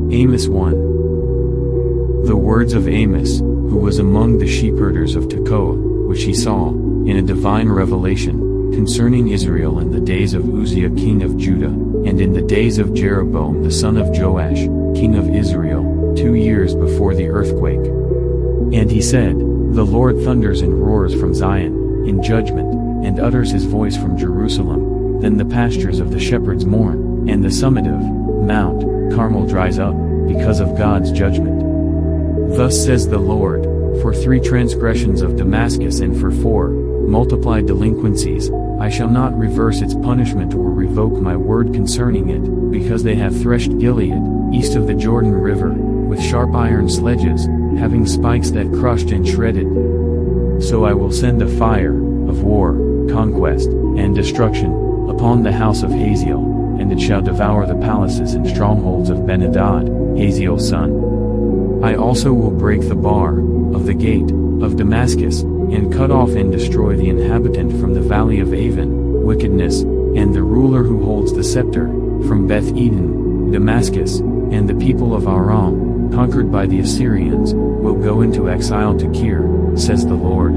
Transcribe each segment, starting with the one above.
Amos 1. The words of Amos, who was among the shepherders of Tekoa, which he saw, in a divine revelation, concerning Israel in the days of Uzziah king of Judah, and in the days of Jeroboam the son of Joash, king of Israel, 2 years before the earthquake. And he said, The Lord thunders and roars from Zion, in judgment, and utters his voice from Jerusalem. Then the pastures of the shepherds mourn, and the summit of Mount Carmel dries up, because of God's judgment. Thus says the Lord, for 3 transgressions of Damascus and for 4 multiplied delinquencies, I shall not reverse its punishment or revoke my word concerning it, because they have threshed Gilead, east of the Jordan River, with sharp iron sledges, having spikes that crushed and shredded. So I will send a fire, of war, conquest, and destruction, upon the house of Hazael, and it shall devour the palaces and strongholds of Ben-Hadad, Hazael's son. I also will break the bar, of the gate, of Damascus, and cut off and destroy the inhabitant from the valley of Avon, wickedness, and the ruler who holds the scepter, from Beth-Eden, Damascus, and the people of Aram, conquered by the Assyrians, will go into exile to Kir, says the Lord.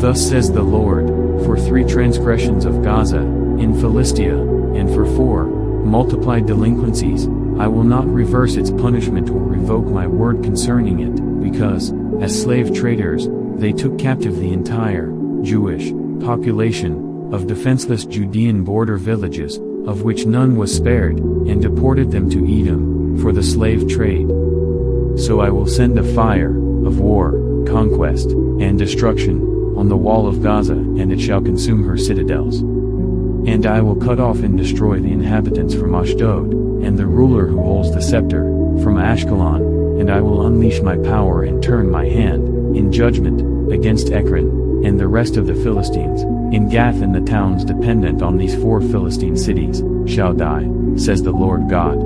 Thus says the Lord, for 3 transgressions of Gaza, in Philistia, and for 4 multiplied delinquencies, I will not reverse its punishment or revoke my word concerning it, because, as slave traders, they took captive the entire Jewish population of defenseless Judean border villages, of which none was spared, and deported them to Edom, for the slave trade. So I will send a fire, of war, conquest, and destruction, on the wall of Gaza, and it shall consume her citadels. And I will cut off and destroy the inhabitants from Ashdod, and the ruler who holds the scepter, from Ashkelon, and I will unleash my power and turn my hand, in judgment, against Ekron, and the rest of the Philistines, in Gath and the towns dependent on these 4 Philistine cities, shall die, says the Lord God.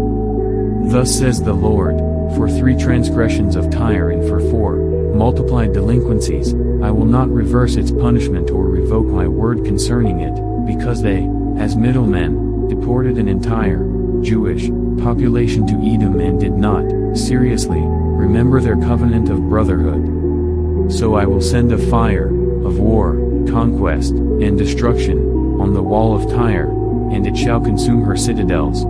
Thus says the Lord, for 3 transgressions of Tyre and for 4 multiplied delinquencies, I will not reverse its punishment or revoke my word concerning it, because they, as middlemen, deported an entire Jewish population to Edom and did not, seriously, remember their covenant of brotherhood. So I will send a fire, of war, conquest, and destruction, on the wall of Tyre, and it shall consume her citadels.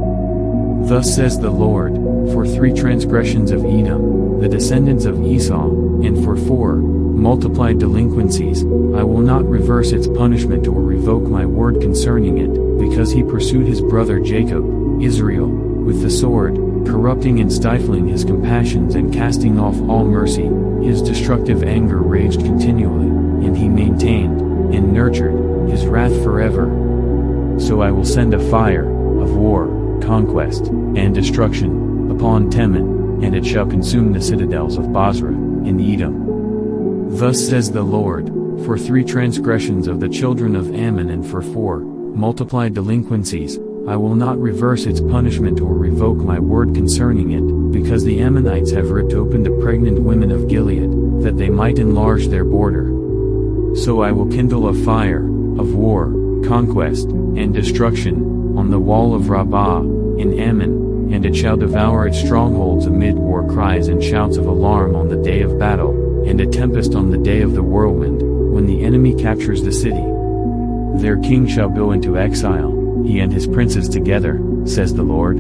Thus says the Lord, for 3 transgressions of Edom, the descendants of Esau, and for 4 multiplied delinquencies, I will not reverse its punishment or revoke my word concerning it, because he pursued his brother Jacob, Israel, with the sword, corrupting and stifling his compassions and casting off all mercy. His destructive anger raged continually, and he maintained, and nurtured, his wrath forever. So I will send a fire, of war, conquest, and destruction, upon Teman, and it shall consume the citadels of Bozrah, in Edom. Thus says the Lord, for 3 transgressions of the children of Ammon and for 4 multiplied delinquencies, I will not reverse its punishment or revoke my word concerning it, because the Ammonites have ripped open the pregnant women of Gilead, that they might enlarge their border. So I will kindle a fire, of war, conquest, and destruction, on the wall of Rabbah, in Ammon, and it shall devour its strongholds amid war cries and shouts of alarm on the day of battle, and a tempest on the day of the whirlwind, when the enemy captures the city. Their king shall go into exile, he and his princes together, says the Lord.